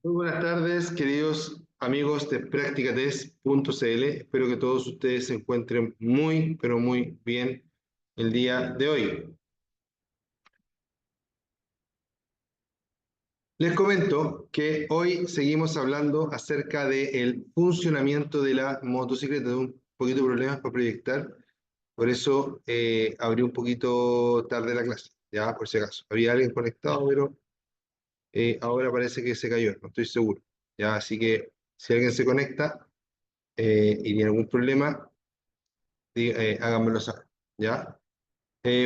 Muy buenas tardes, queridos amigos de Practicatest.cl. Espero que todos ustedes se encuentren muy, pero muy bien el día de hoy. Les comento que hoy seguimos hablando acerca del funcionamiento de la motocicleta. Tengo un poquito de problemas para proyectar, por eso abrí un poquito tarde la clase, ya por si acaso. Había alguien conectado, pero ahora parece que se cayó, no estoy seguro. Ya, así que si alguien se conecta y tiene algún problema, háganmelo saber, ¿ya?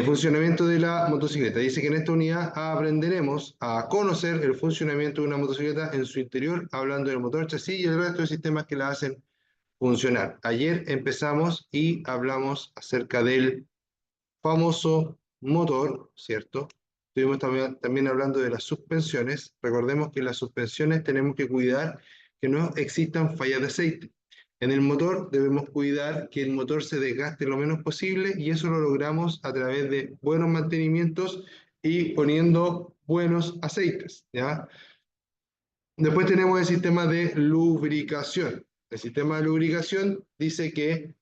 Funcionamiento de la motocicleta. Dice que en esta unidad aprenderemos a conocer el funcionamiento de una motocicleta en su interior, hablando del motor, chasis y el resto de sistemas que la hacen funcionar. Ayer empezamos y hablamos acerca del famoso motor, ¿cierto? Estuvimos también hablando de las suspensiones. Recordemos que en las suspensiones tenemos que cuidar que no existan fallas de aceite. En el motor debemos cuidar que el motor se desgaste lo menos posible y eso lo logramos a través de buenos mantenimientos y poniendo buenos aceites, ¿ya? Después tenemos el sistema de lubricación. El sistema de lubricación dice que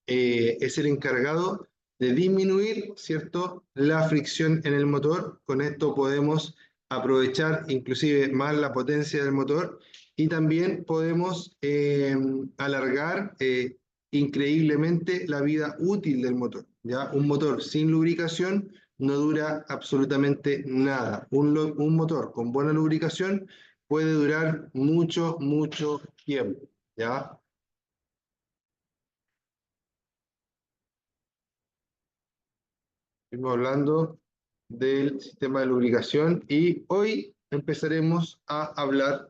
es el encargado de disminuir, ¿cierto?, la fricción en el motor. Con esto podemos aprovechar inclusive más la potencia del motor y también podemos alargar increíblemente la vida útil del motor. ¿Ya? Un motor sin lubricación no dura absolutamente nada. Un motor con buena lubricación puede durar mucho, mucho tiempo. ¿Ya? Estuvimos hablando del sistema de lubricación y hoy empezaremos a hablar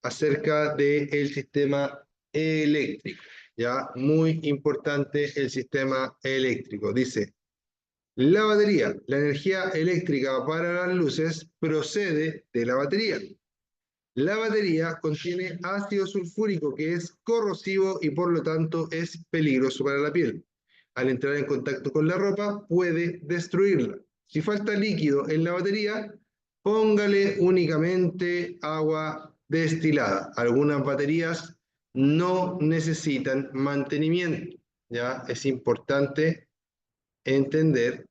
acerca del sistema eléctrico. Ya, muy importante el sistema eléctrico. Dice, la batería, la energía eléctrica para las luces procede de la batería. La batería contiene ácido sulfúrico que es corrosivo y por lo tanto es peligroso para la piel. Al entrar en contacto con la ropa puede destruirla. Si falta líquido en la batería, póngale únicamente agua destilada. Algunas baterías no necesitan mantenimiento. Ya es importante entender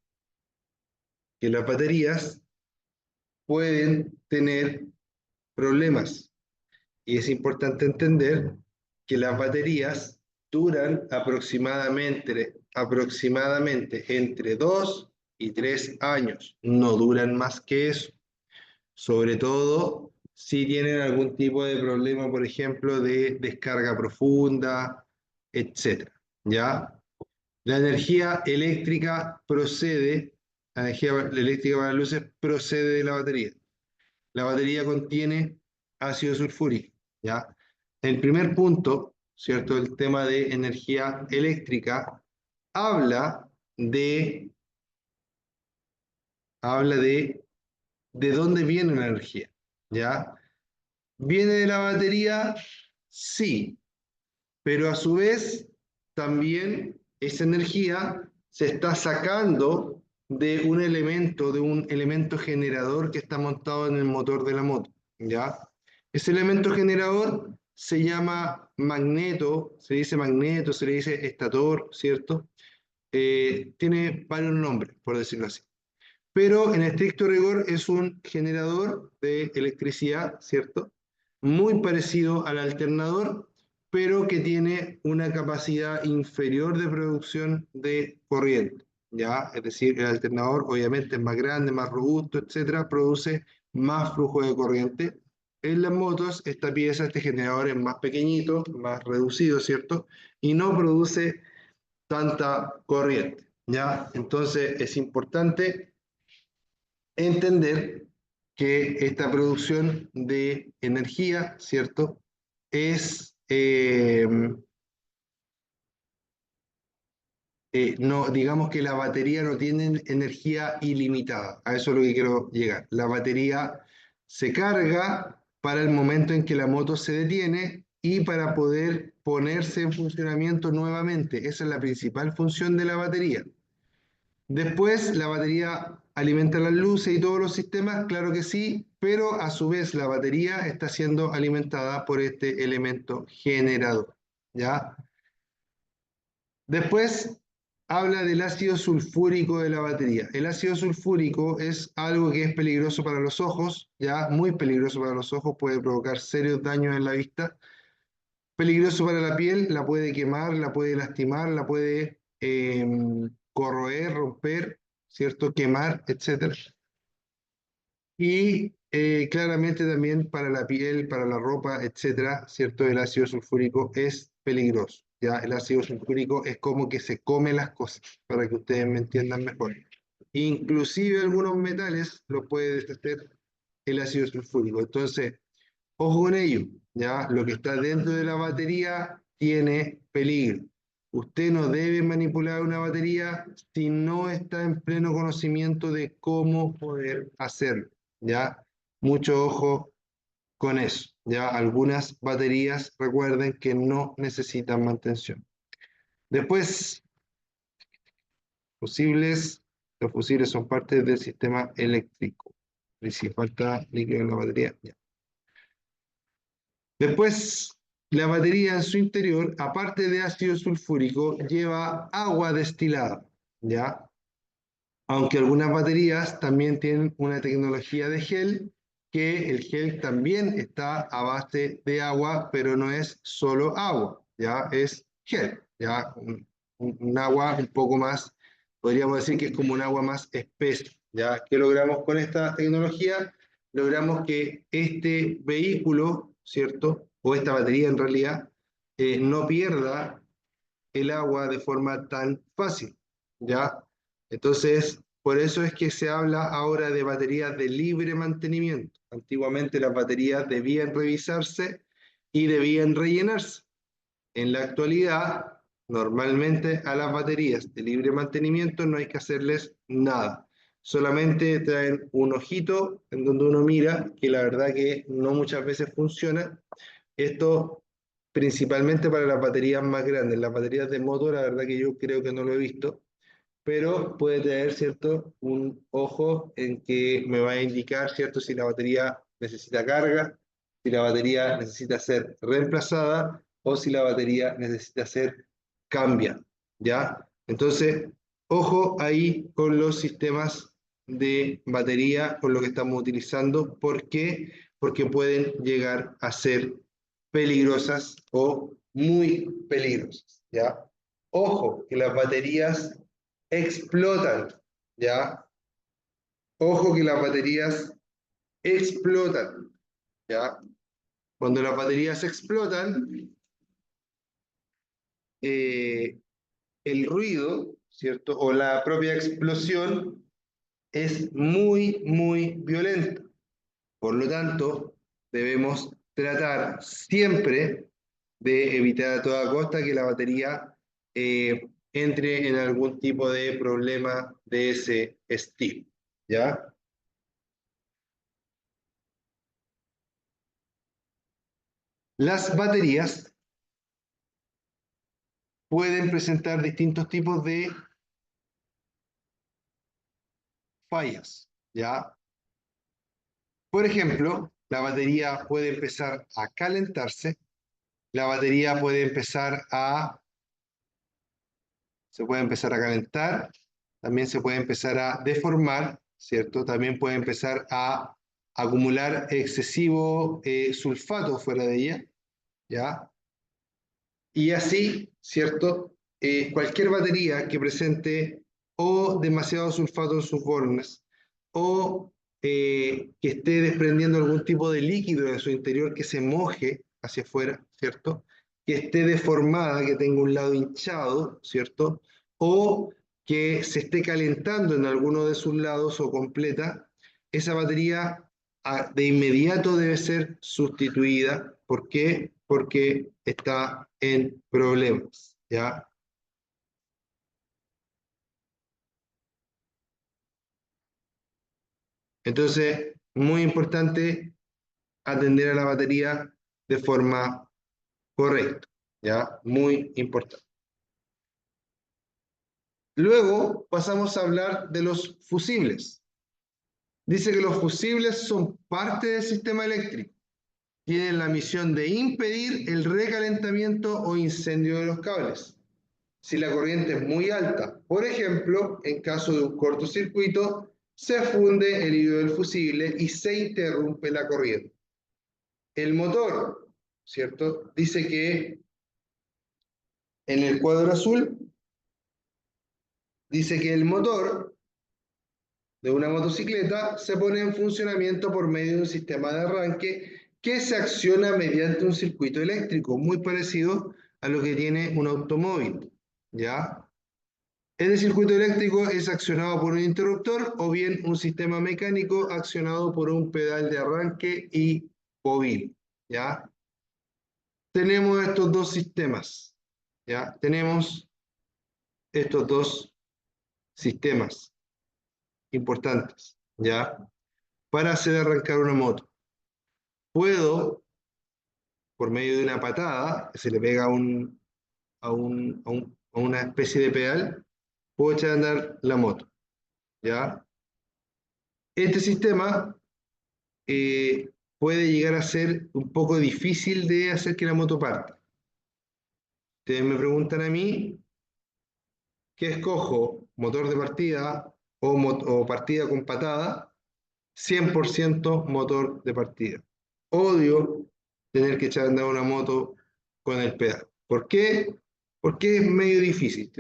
que las baterías pueden tener problemas. Y es importante entender que las baterías duran aproximadamente entre 2 y 3 años. No duran más que eso. Sobre todo si tienen algún tipo de problema, por ejemplo, de descarga profunda, etcétera. ¿Ya? La energía eléctrica procede, la energía eléctrica para las luces procede de la batería. La batería contiene ácido sulfúrico, ¿ya? El primer punto, ¿cierto? El tema de energía eléctrica habla de, habla de dónde viene la energía, ¿ya? ¿Viene de la batería? Sí, pero a su vez también esa energía se está sacando de un elemento generador que está montado en el motor de la moto, ¿ya? Ese elemento generador se llama magneto, se dice magneto, se le dice estator, ¿cierto? Tiene varios nombres, por decirlo así. Pero en estricto rigor es un generador de electricidad, ¿cierto? Muy parecido al alternador, pero que tiene una capacidad inferior de producción de corriente, ¿ya? Es decir, el alternador obviamente es más grande, más robusto, etcétera, produce más flujo de corriente. En las motos, esta pieza, este generador es más pequeñito, más reducido, ¿cierto? Y no produce tanta corriente, ¿ya? Entonces es importante entender que esta producción de energía, ¿cierto? Es, no, digamos que la batería no tiene energía ilimitada, a eso es lo que quiero llegar. La batería se carga para el momento en que la moto se detiene y para poder ponerse en funcionamiento nuevamente. Esa es la principal función de la batería. Después, la batería alimenta las luces y todos los sistemas, claro que sí, pero a su vez la batería está siendo alimentada por este elemento generador, ¿ya? Después habla del ácido sulfúrico de la batería. El ácido sulfúrico es algo que es peligroso para los ojos, ya muy peligroso para los ojos, puede provocar serios daños en la vista. Peligroso para la piel, la puede quemar, la puede lastimar, la puede corroer, romper, ¿cierto? Quemar, etcétera. Y claramente también para la piel, para la ropa, etcétera, ¿cierto? El ácido sulfúrico es peligroso. ¿Ya? El ácido sulfúrico es como que se come las cosas, para que ustedes me entiendan mejor. Inclusive algunos metales los puede deshacer el ácido sulfúrico. Entonces, ojo con ello, ¿ya? Lo que está dentro de la batería tiene peligro. Usted no debe manipular una batería si no está en pleno conocimiento de cómo poder hacerlo, ¿ya? Mucho ojo con eso, ¿ya? Algunas baterías, recuerden que no necesitan mantención. Después, fusibles, los fusibles son parte del sistema eléctrico. Y si falta líquido en la batería, ya. Después, la batería en su interior, aparte de ácido sulfúrico, lleva agua destilada, ¿ya? Aunque algunas baterías también tienen una tecnología de gel, que el gel también está a base de agua, pero no es solo agua, ¿ya? Es gel, ¿ya? Un agua un poco más, podríamos decir que es como un agua más espesa, ¿ya? ¿Qué logramos con esta tecnología? Logramos que este vehículo, ¿cierto? O esta batería en realidad, no pierda el agua de forma tan fácil, ¿ya? Entonces, por eso es que se habla ahora de baterías de libre mantenimiento. Antiguamente las baterías debían revisarse y debían rellenarse. En la actualidad, normalmente a las baterías de libre mantenimiento no hay que hacerles nada. Solamente traen un ojito en donde uno mira, que la verdad que no muchas veces funciona. Esto principalmente para las baterías más grandes. Las baterías de moto, la verdad que yo creo que no lo he visto, pero puede tener, ¿cierto? Un ojo en que me va a indicar, ¿cierto? Si la batería necesita carga, si la batería necesita ser reemplazada o si la batería necesita ser cambiada, ¿ya? Entonces, ojo ahí con los sistemas de batería, con lo que estamos utilizando. ¿Por qué? Porque pueden llegar a ser peligrosas o muy peligrosas, ¿ya? Ojo, que las baterías explotan, ¿ya? Ojo que las baterías explotan, ¿ya? Cuando las baterías explotan, eh, el ruido, ¿cierto? O la propia explosión es muy, muy violenta. Por lo tanto, debemos tratar siempre de evitar a toda costa que la batería entre en algún tipo de problema de ese estilo, ¿ya? Las baterías pueden presentar distintos tipos de fallas, ¿ya? Por ejemplo, la batería puede empezar a calentarse, la batería puede empezar a, se puede empezar a calentar, también se puede empezar a deformar, ¿cierto? También puede empezar a acumular excesivo sulfato fuera de ella, ¿ya? Y así, ¿cierto? Cualquier batería que presente o demasiado sulfato en sus bornes o que esté desprendiendo algún tipo de líquido en su interior que se moje hacia afuera, ¿cierto? Que esté deformada, que tenga un lado hinchado, ¿cierto? O que se esté calentando en alguno de sus lados o completa, esa batería de inmediato debe ser sustituida. ¿Por qué? Porque está en problemas, ¿ya? Entonces, muy importante atender a la batería de forma correcta, ¿ya? Muy importante. Luego pasamos a hablar de los fusibles. Dice que los fusibles son parte del sistema eléctrico. Tienen la misión de impedir el recalentamiento o incendio de los cables. Si la corriente es muy alta, por ejemplo, en caso de un cortocircuito, se funde el hilo del fusible y se interrumpe la corriente. El motor, ¿cierto? Dice que en el cuadro azul, dice que el motor de una motocicleta se pone en funcionamiento por medio de un sistema de arranque que se acciona mediante un circuito eléctrico, muy parecido a lo que tiene un automóvil, ¿ya? Este circuito eléctrico es accionado por un interruptor o bien un sistema mecánico accionado por un pedal de arranque y bobina, ¿ya? Tenemos estos dos sistemas, ¿ya? Tenemos estos dos sistemas importantes, ¿ya? Para hacer arrancar una moto. Puedo, por medio de una patada, que se le pega a una especie de pedal, puedo echar a andar la moto, ¿ya? Este sistema puede llegar a ser un poco difícil de hacer que la moto parta. Ustedes me preguntan a mí, ¿qué escojo? ¿Motor de partida o partida con patada? 100% motor de partida. Odio tener que echar a andar una moto con el pedal. ¿Por qué? Porque es medio difícil.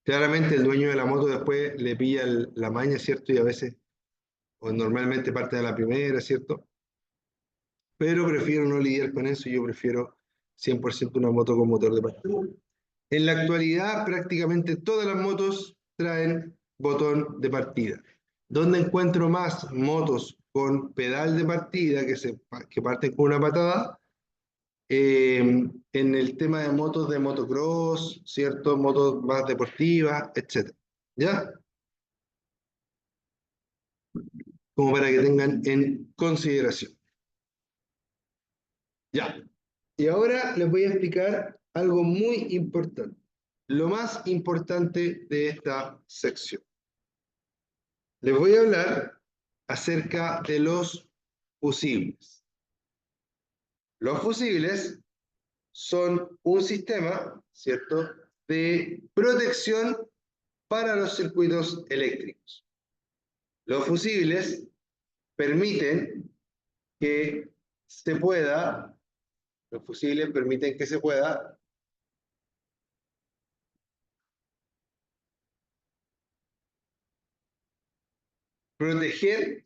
Claramente el dueño de la moto después le pilla la maña, ¿cierto? Y a veces, o normalmente parte de la primera, ¿cierto? Pero prefiero no lidiar con eso, yo prefiero 100% una moto con motor de partida. En la actualidad, prácticamente todas las motos traen botón de partida. ¿Dónde encuentro más motos con pedal de partida que parten con una patada? En el tema de motos de motocross, ¿cierto? Motos más deportivas, etc. ¿Ya? Como para que tengan en consideración. Ya. Y ahora les voy a explicar algo muy importante. Lo más importante de esta sección. Les voy a hablar acerca de los fusibles. Los fusibles son un sistema, ¿cierto?, de protección para los circuitos eléctricos. Los fusibles permiten que se pueda, los fusibles permiten que se pueda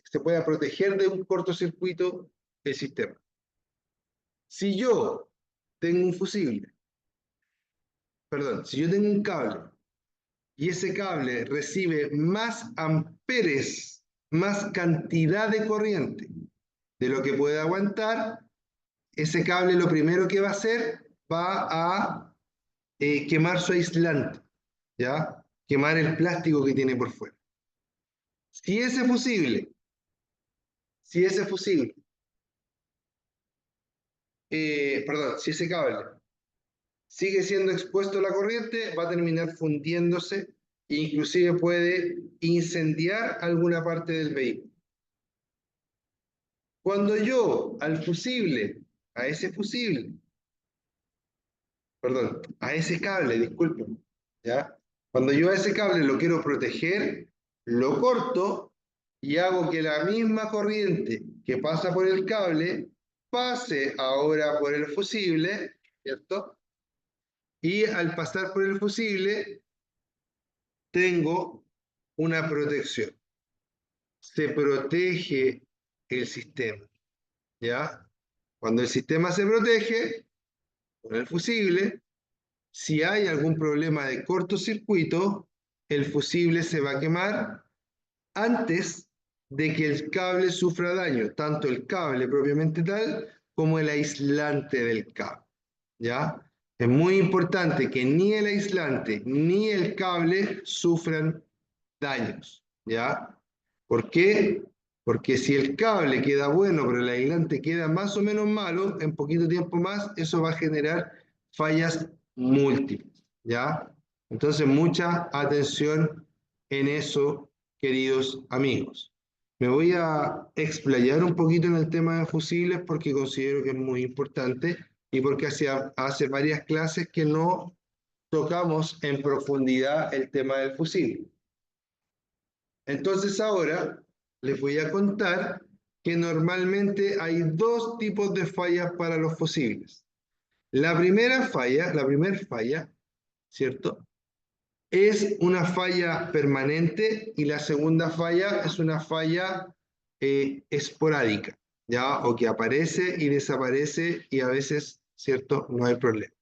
se pueda proteger de un cortocircuito el sistema. Si yo tengo un fusible, perdón, si yo tengo un cable y ese cable recibe más amperes, más cantidad de corriente de lo que puede aguantar, ese cable lo primero que va a hacer va a quemar su aislante, ¿ya? Quemar el plástico que tiene por fuera. Si ese fusible, si ese cable sigue siendo expuesto a la corriente, va a terminar fundiéndose e inclusive puede incendiar alguna parte del vehículo. Cuando yo a ese cable, disculpen, ¿ya? Cuando yo a ese cable lo quiero proteger, lo corto y hago que la misma corriente que pasa por el cable pase ahora por el fusible, ¿cierto? Y al pasar por el fusible, tengo una protección. Se protege el sistema, ¿ya? Cuando el sistema se protege con el fusible, si hay algún problema de cortocircuito, el fusible se va a quemar antes de que el cable sufra daño, tanto el cable propiamente tal como el aislante del cable, ¿ya? Es muy importante que ni el aislante ni el cable sufran daños, ¿ya? ¿Por qué? Porque si el cable queda bueno, pero el aislante queda más o menos malo, en poquito tiempo más, eso va a generar fallas múltiples, ¿ya? Entonces, mucha atención en eso, queridos amigos. Me voy a explayar un poquito en el tema de fusibles porque considero que es muy importante y porque hace varias clases que no tocamos en profundidad el tema del fusible. Entonces ahora les voy a contar que normalmente hay dos tipos de fallas para los fusibles. La primera falla, ¿cierto? Es una falla permanente y la segunda falla es una falla esporádica, ¿ya? O que aparece y desaparece y a veces, ¿cierto? No hay problema.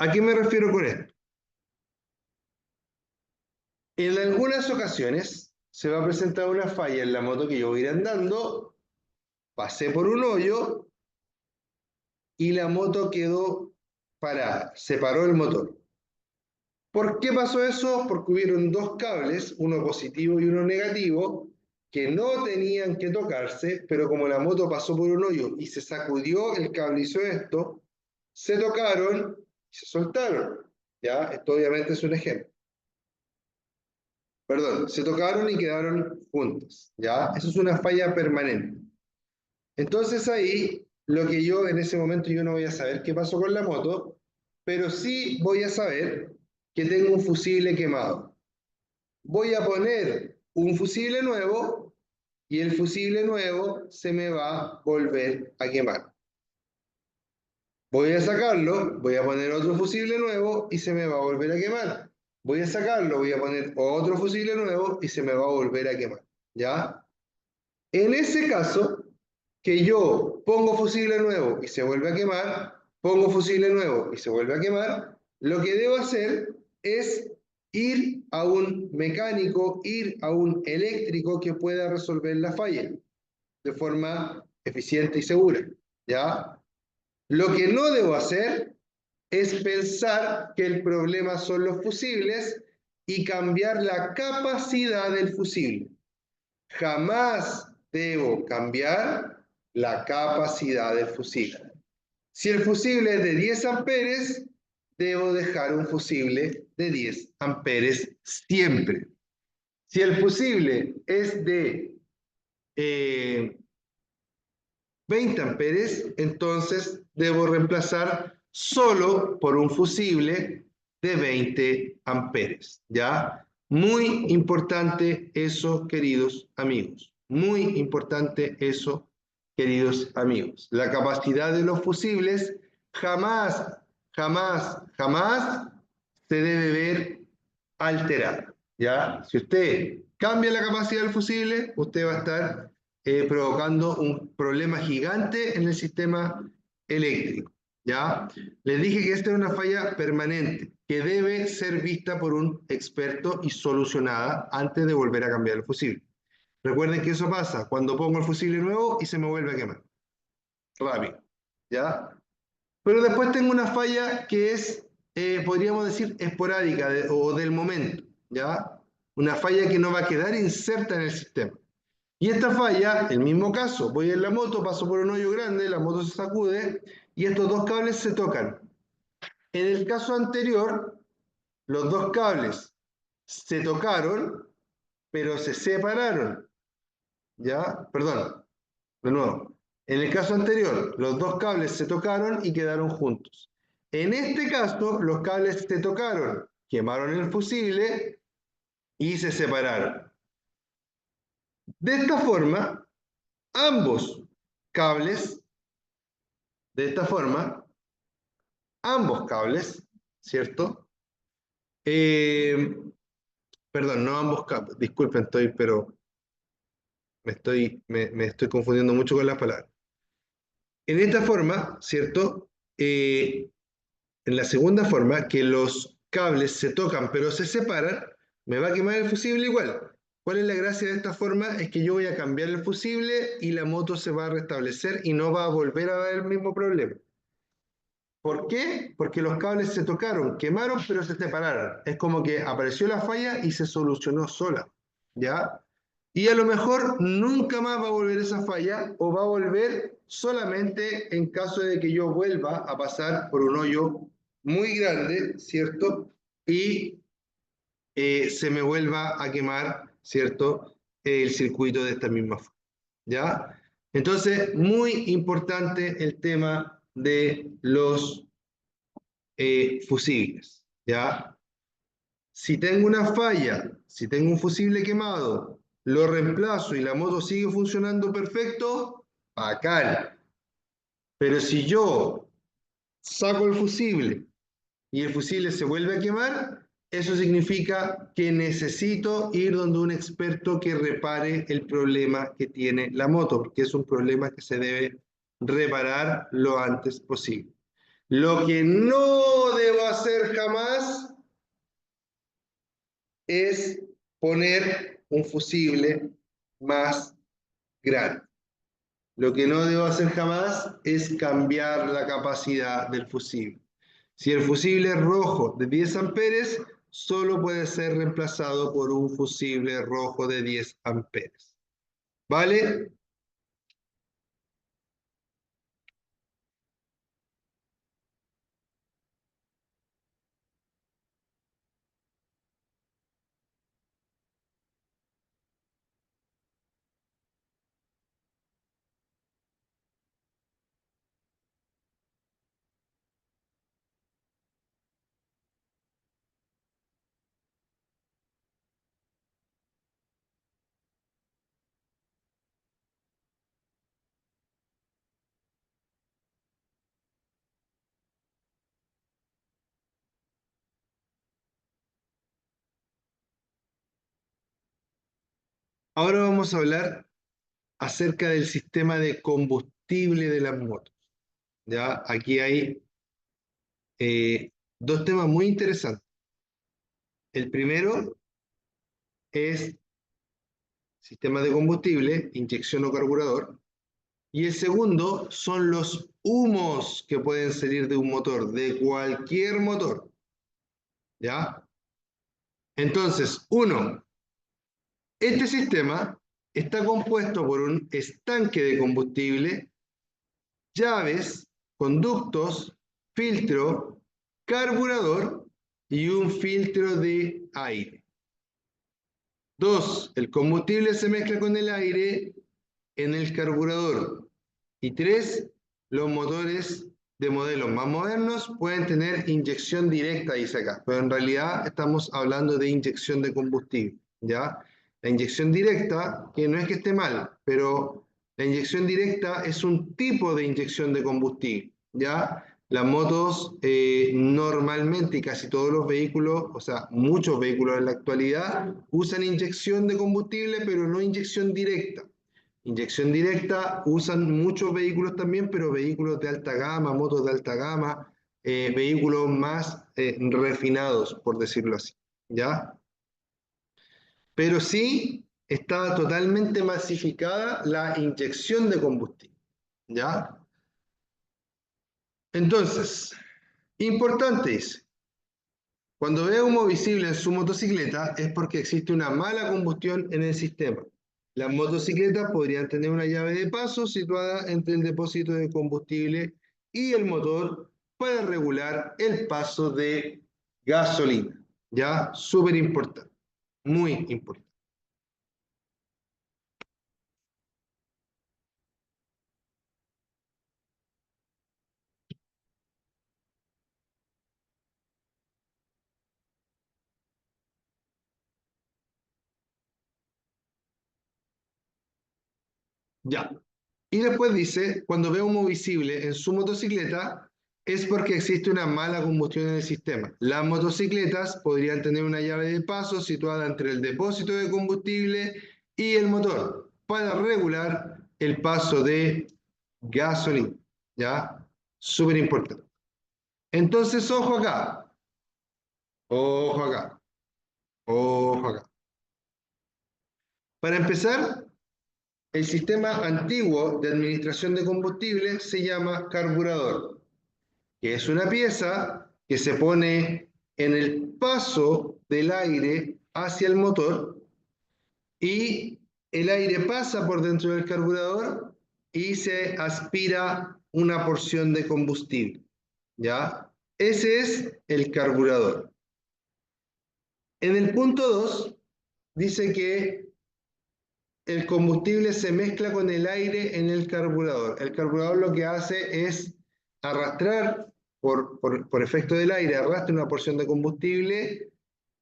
¿A qué me refiero con esto? En algunas ocasiones se va a presentar una falla en la moto que yo voy a ir andando, pasé por un hoyo y la moto quedó parada, se paró el motor. ¿Por qué pasó eso? Porque hubieron dos cables, uno positivo y uno negativo, que no tenían que tocarse, pero como la moto pasó por un hoyo y se sacudió, el cable hizo esto, se tocaron y se soltaron. ¿Ya? Esto obviamente es un ejemplo. Perdón, se tocaron y quedaron juntos. ¿Ya? Eso es una falla permanente. Entonces ahí, lo que yo en ese momento yo no voy a saber qué pasó con la moto, pero sí voy a saber que tengo un fusible quemado. Voy a poner un fusible nuevo y el fusible nuevo se me va a volver a quemar. Voy a sacarlo, voy a poner otro fusible nuevo y se me va a volver a quemar. Voy a sacarlo, voy a poner otro fusible nuevo y se me va a volver a quemar. ¿Ya? En ese caso, que yo pongo fusible nuevo y se vuelve a quemar, pongo fusible nuevo y se vuelve a quemar, lo que debo hacer es ir a un mecánico, ir a un eléctrico que pueda resolver la falla de forma eficiente y segura. ¿Ya? Lo que no debo hacer es pensar que el problema son los fusibles y cambiar la capacidad del fusible. Jamás debo cambiar la capacidad del fusible. Si el fusible es de 10 amperes, debo dejar un fusible de 10 amperes siempre. Si el fusible es de 20 amperes, entonces debo reemplazar solo por un fusible de 20 amperes, ¿ya? Muy importante eso, queridos amigos. Muy importante eso, queridos amigos. La capacidad de los fusibles jamás, jamás, jamás se debe ver alterada, ¿ya? Si usted cambia la capacidad del fusible, usted va a estar provocando un problema gigante en el sistema eléctrico. ¿Ya? Les dije que esta es una falla permanente que debe ser vista por un experto y solucionada antes de volver a cambiar el fusible. Recuerden que eso pasa cuando pongo el fusible nuevo y se me vuelve a quemar. Rápido. ¿Ya? Pero después tengo una falla que es, podríamos decir, esporádica o del momento. ¿Ya? Una falla que no va a quedar inserta en el sistema. Y esta falla, el mismo caso, voy en la moto, paso por un hoyo grande, la moto se sacude y estos dos cables se tocan. En el caso anterior, los dos cables se tocaron, pero se separaron. ¿Ya? Perdón, de nuevo. En el caso anterior, los dos cables se tocaron y quedaron juntos. En este caso, los cables se tocaron, quemaron el fusible y se separaron. De esta forma, ambos cables de esta forma, ambos cables, ¿cierto? Eh, Perdón, no ambos cables, disculpen, pero me estoy confundiendo mucho con las palabras. En esta forma, ¿cierto? En la segunda forma, que los cables se tocan pero se separan, me va a quemar el fusible igual. ¿Cuál es la gracia de esta forma? Es que yo voy a cambiar el fusible y la moto se va a restablecer y no va a volver a dar el mismo problema. ¿Por qué? Porque los cables se tocaron, quemaron, pero se separaron. Es como que apareció la falla y se solucionó sola, ¿ya? Y a lo mejor nunca más va a volver esa falla o va a volver solamente en caso de que yo vuelva a pasar por un hoyo muy grande, ¿cierto? Y se me vuelva a quemar, ¿cierto? El circuito de esta misma forma, ¿ya? Entonces, muy importante el tema de los fusibles, ¿ya? Si tengo una falla, si tengo un fusible quemado, lo reemplazo y la moto sigue funcionando perfecto, bacán. Pero si yo saco el fusible y el fusible se vuelve a quemar, eso significa que necesito ir donde un experto que repare el problema que tiene la moto, porque es un problema que se debe reparar lo antes posible. Lo que no debo hacer jamás es poner un fusible más grande. Lo que no debo hacer jamás es cambiar la capacidad del fusible. Si el fusible es rojo de 10 amperes, solo puede ser reemplazado por un fusible rojo de 10 amperes. ¿Vale? Ahora vamos a hablar acerca del sistema de combustible de las motos. ¿Ya? Aquí hay dos temas muy interesantes. El primero es sistema de combustible, inyección o carburador. Y el segundo son los humos que pueden salir de un motor, de cualquier motor. ¿Ya? Entonces, uno, este sistema está compuesto por un estanque de combustible, llaves, conductos, filtro, carburador y un filtro de aire. Dos, el combustible se mezcla con el aire en el carburador. Y tres, los motores de modelos más modernos pueden tener inyección directa, dice acá, pero en realidad estamos hablando de inyección de combustible, ¿ya? La inyección directa, que no es que esté mal, pero la inyección directa es un tipo de inyección de combustible, ¿ya? Las motos normalmente y casi todos los vehículos, o sea, muchos vehículos en la actualidad, usan inyección de combustible, pero no inyección directa. Inyección directa usan muchos vehículos también, pero vehículos de alta gama, motos de alta gama, vehículos más refinados, por decirlo así, ¿ya? Pero sí está totalmente masificada la inyección de combustible, ¿ya? Entonces, importante es, cuando vea humo visible en su motocicleta es porque existe una mala combustión en el sistema. Las motocicletas podrían tener una llave de paso situada entre el depósito de combustible y el motor para regular el paso de gasolina. ¿Ya? Súper importante, muy importante. Ya. Y después dice, cuando vea humo visible en su motocicleta, es porque existe una mala combustión en el sistema. Las motocicletas podrían tener una llave de paso situada entre el depósito de combustible y el motor para regular el paso de gasolina. ¿Ya? Súper importante. Entonces, ojo acá, ojo acá. Para empezar, el sistema antiguo de administración de combustible se llama carburador, que es una pieza que se pone en el paso del aire hacia el motor y el aire pasa por dentro del carburador y se aspira una porción de combustible, ¿ya? Ese es el carburador. En el punto 2 dice que el combustible se mezcla con el aire en el carburador. El carburador lo que hace es arrastrar, por efecto del aire, arrastra una porción de combustible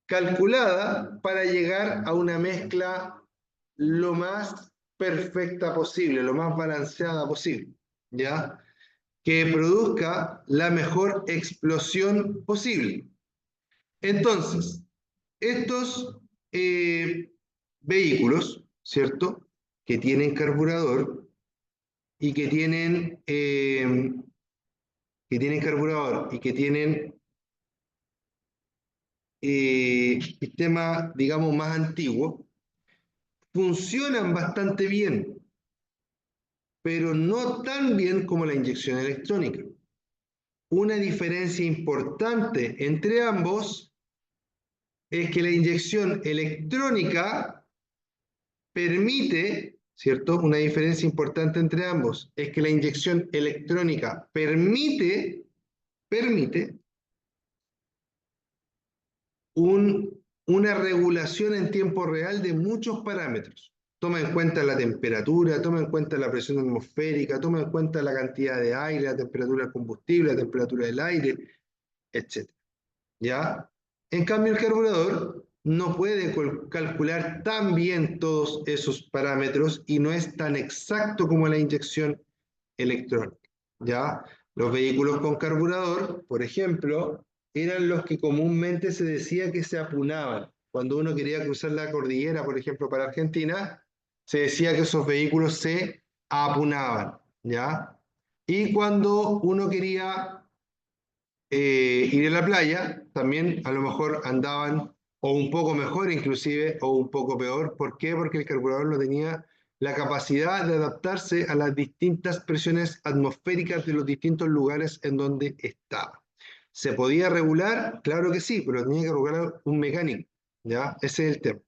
calculada para llegar a una mezcla lo más perfecta posible, lo más balanceada posible, ¿ya? Que produzca la mejor explosión posible. Entonces, estos vehículos, ¿cierto? Que tienen carburador y que tienen carburador y que tienen sistema, digamos, más antiguo, funcionan bastante bien, pero no tan bien como la inyección electrónica. Una diferencia importante entre ambos es que la inyección electrónica permite, ¿cierto? Una diferencia importante entre ambos es que la inyección electrónica permite una regulación en tiempo real de muchos parámetros. Toma en cuenta la temperatura, toma en cuenta la presión atmosférica, toma en cuenta la cantidad de aire, la temperatura del combustible, la temperatura del aire, etc. ¿Ya? En cambio, el carburador no puede calcular tan bien todos esos parámetros y no es tan exacto como la inyección electrónica. ¿Ya? Los vehículos con carburador, por ejemplo, eran los que comúnmente se decía que se apunaban. Cuando uno quería cruzar la cordillera, por ejemplo, para Argentina, se decía que esos vehículos se apunaban, ¿ya? Y cuando uno quería ir a la playa, también a lo mejor andaban o un poco mejor inclusive, o un poco peor. ¿Por qué? Porque el carburador no tenía la capacidad de adaptarse a las distintas presiones atmosféricas de los distintos lugares en donde estaba. ¿Se podía regular? Claro que sí, pero tenía que regular un mecánico, ¿ya? Ese es el tema.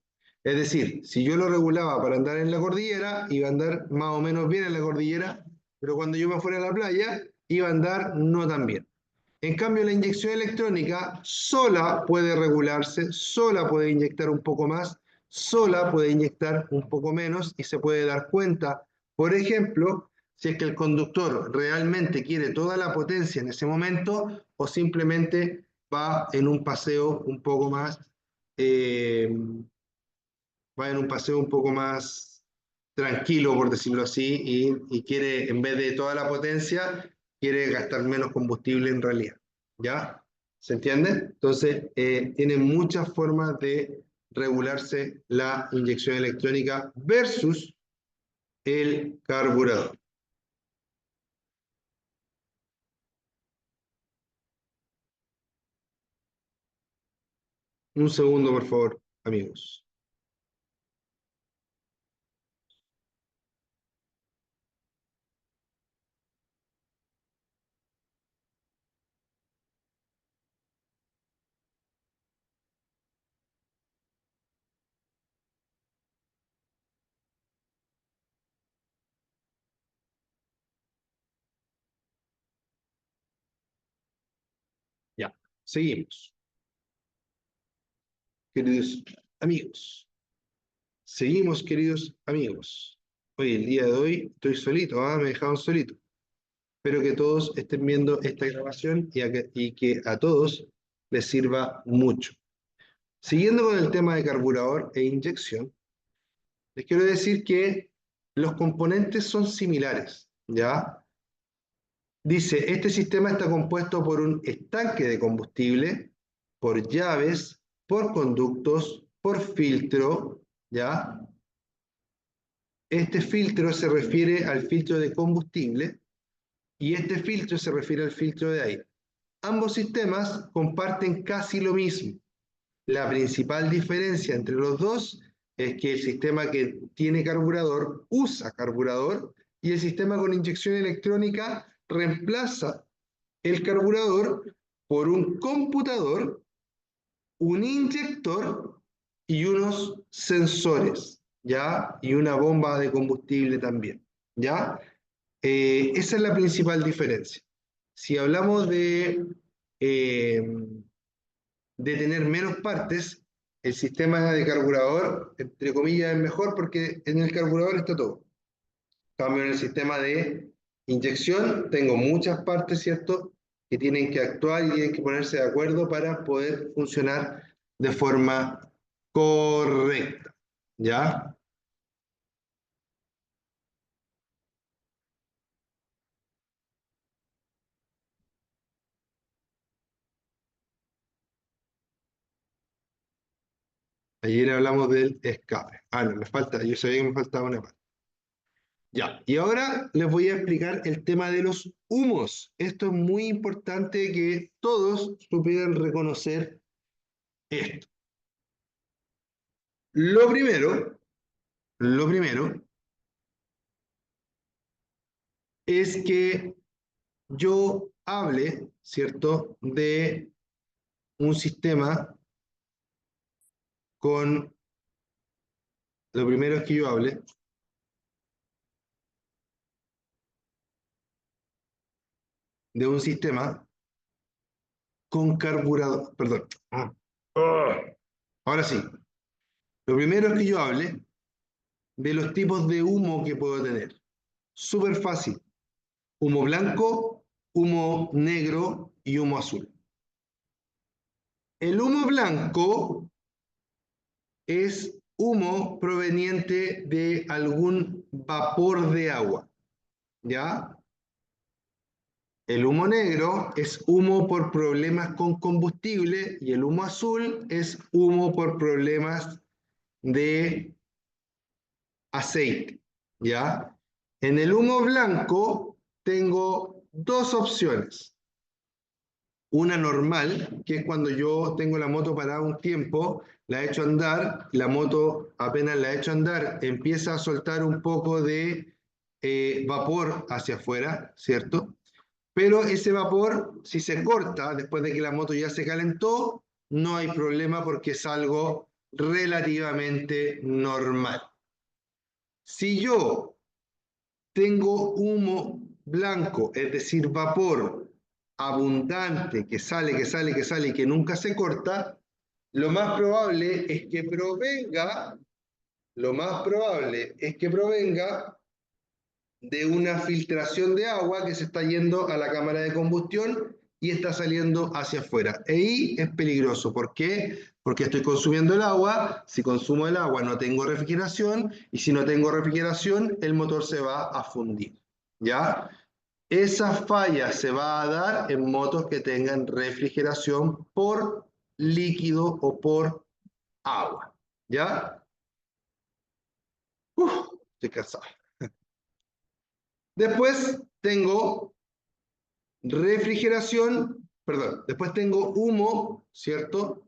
Es decir, si yo lo regulaba para andar en la cordillera, iba a andar más o menos bien en la cordillera, pero cuando yo me fuera a la playa, iba a andar no tan bien. En cambio, la inyección electrónica sola puede regularse, sola puede inyectar un poco más, sola puede inyectar un poco menos y se puede dar cuenta, por ejemplo, si es que el conductor realmente quiere toda la potencia en ese momento o simplemente va en un paseo un poco más, eh, va en un paseo un poco más tranquilo, por decirlo así, y quiere, en vez de toda la potencia, quiere gastar menos combustible en realidad. ¿Ya? ¿Se entiende? Entonces, tiene muchas formas de regularse la inyección electrónica versus el carburador. Un segundo, por favor, amigos. Ya, seguimos. Queridos amigos, seguimos, queridos amigos. Hoy, el día de hoy, estoy solito, me dejaron solito. Espero que todos estén viendo esta grabación y que a todos les sirva mucho. Siguiendo con el tema de carburador e inyección, les quiero decir que los componentes son similares, ¿ya? Dice, este sistema está compuesto por un estanque de combustible, por llaves, por conductos, por filtro, ¿ya? Este filtro se refiere al filtro de combustible y este filtro se refiere al filtro de aire. Ambos sistemas comparten casi lo mismo. La principal diferencia entre los dos es que el sistema que tiene carburador usa carburador y el sistema con inyección electrónica reemplaza el carburador por un computador, un inyector y unos sensores, ¿ya? Y una bomba de combustible también, ¿ya? Esa es la principal diferencia. Si hablamos de eh, de tener menos partes, el sistema de carburador, entre comillas, es mejor porque en el carburador está todo. En cambio, en el sistema de inyección tengo muchas partes, ¿cierto?, que tienen que actuar y tienen que ponerse de acuerdo para poder funcionar de forma correcta. ¿Ya? Ayer hablamos del escape. Ah, no, me falta, yo sabía que me faltaba una parte. Ya, y ahora les voy a explicar el tema de los humos. Esto es muy importante que todos supieran reconocer esto. Lo primero, lo primero es que yo hable, ¿cierto?, de un sistema con, lo primero es que yo hable de un sistema con carburador, perdón. Ahora sí, lo primero es que yo hable de los tipos de humo que puedo tener. Súper fácil. Humo blanco, humo negro y humo azul. El humo blanco es humo proveniente de algún vapor de agua, ¿ya? El humo negro es humo por problemas con combustible y el humo azul es humo por problemas de aceite, ¿ya? En el humo blanco tengo dos opciones. Una normal, que es cuando yo tengo la moto parada un tiempo, la echo a andar, la moto apenas la echo a andar, empieza a soltar un poco de vapor hacia afuera, ¿cierto? Pero ese vapor, si se corta después de que la moto ya se calentó, no hay problema porque es algo relativamente normal. Si yo tengo humo blanco, es decir, vapor abundante que sale, que sale, que sale y que nunca se corta, lo más probable es que provenga, lo más probable es que provenga de una filtración de agua que se está yendo a la cámara de combustión y está saliendo hacia afuera. Ahí es peligroso. ¿Por qué? Porque estoy consumiendo el agua. Si consumo el agua no tengo refrigeración y si no tengo refrigeración el motor se va a fundir. ¿Ya? Esa falla se va a dar en motos que tengan refrigeración por líquido o por agua. ¿Ya? Estoy cansado. Después tengo refrigeración, perdón, después tengo humo, ¿cierto?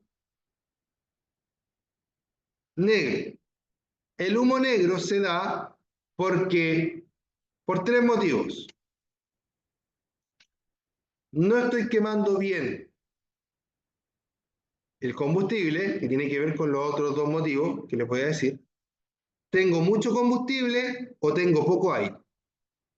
Negro. El humo negro se da porque, por tres motivos. No estoy quemando bien el combustible, que tiene que ver con los otros dos motivos que les voy a decir. Tengo mucho combustible o tengo poco aire,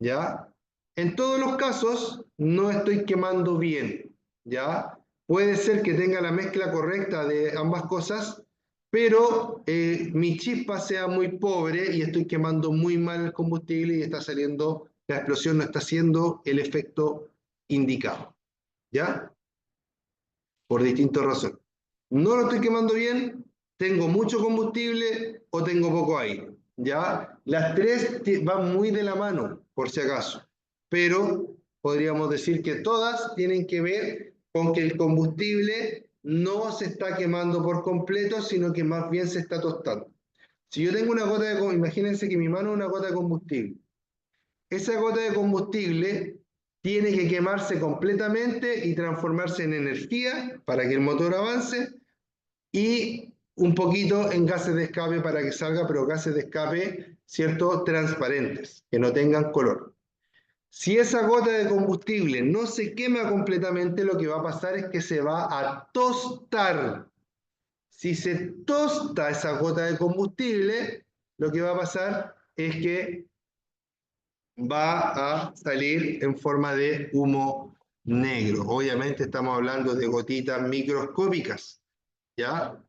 ¿ya? En todos los casos, no estoy quemando bien, ¿ya? Puede ser que tenga la mezcla correcta de ambas cosas, pero mi chispa sea muy pobre y estoy quemando muy mal el combustible y está saliendo, la explosión no está haciendo el efecto indicado, ¿ya? Por distintas razones. No lo estoy quemando bien, tengo mucho combustible o tengo poco aire, ¿ya? Las tres van muy de la mano, por si acaso, pero podríamos decir que todas tienen que ver con que el combustible no se está quemando por completo, sino que más bien se está tostando. Si yo tengo una gota de, imagínense que mi mano es una gota de combustible, esa gota de combustible tiene que quemarse completamente y transformarse en energía para que el motor avance y un poquito en gases de escape para que salga, pero gases de escape, ¿cierto?, transparentes, que no tengan color. Si esa gota de combustible no se quema completamente, lo que va a pasar es que se va a tostar. Si se tosta esa gota de combustible, lo que va a pasar es que va a salir en forma de humo negro. Obviamente estamos hablando de gotitas microscópicas, ¿ya?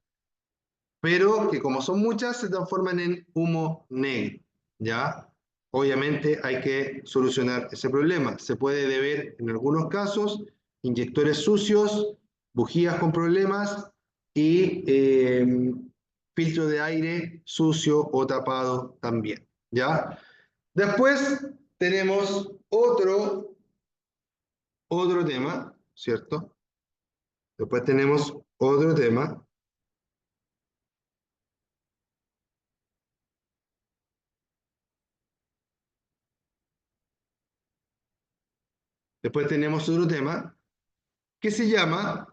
Pero que como son muchas, se transforman en humo negro, ¿ya? Obviamente hay que solucionar ese problema. Se puede deber, en algunos casos, inyectores sucios, bujías con problemas y filtro de aire sucio o tapado también, ¿ya? Después tenemos otro tema, ¿cierto? Después tenemos otro tema. Después tenemos otro tema que se llama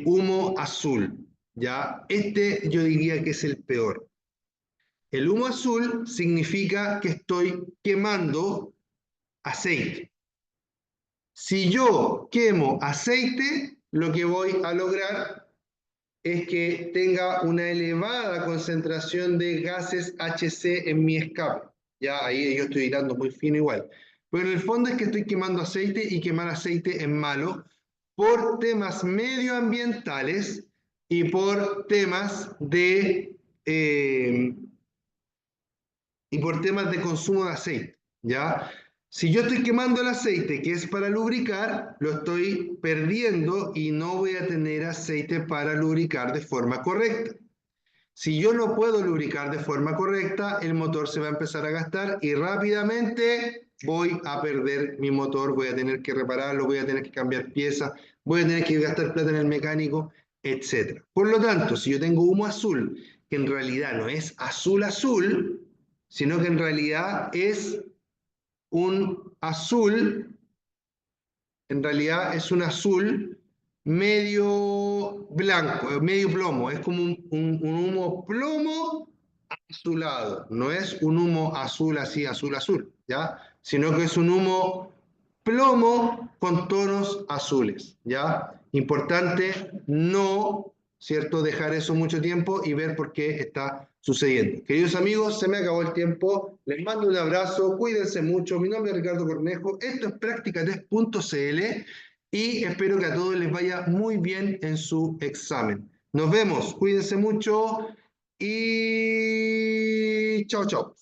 humo azul, ¿ya? Este yo diría que es el peor. El humo azul significa que estoy quemando aceite. Si yo quemo aceite, lo que voy a lograr es que tenga una elevada concentración de gases HC en mi escape. Ya ahí yo estoy hilando muy fino igual. Pero en el fondo es que estoy quemando aceite y quemar aceite es malo por temas medioambientales y por temas y por temas de consumo de aceite, ¿ya? Si yo estoy quemando el aceite que es para lubricar, lo estoy perdiendo y no voy a tener aceite para lubricar de forma correcta. Si yo no puedo lubricar de forma correcta, el motor se va a empezar a gastar y rápidamente voy a perder mi motor, voy a tener que repararlo, voy a tener que cambiar piezas, voy a tener que gastar plata en el mecánico, etc. Por lo tanto, si yo tengo humo azul, que en realidad no es azul azul, sino que en realidad es un azul, en realidad es un azul medio blanco, medio plomo, es como un humo plomo azulado, no es un humo azul así, azul, azul, ¿ya? Sino que es un humo plomo con tonos azules, ¿ya? Importante no, ¿cierto?, dejar eso mucho tiempo y ver por qué está sucediendo. Queridos amigos, se me acabó el tiempo, les mando un abrazo, cuídense mucho, mi nombre es Ricardo Cornejo, esto es Práctica3.cl y espero que a todos les vaya muy bien en su examen. Nos vemos, cuídense mucho y chao, chao.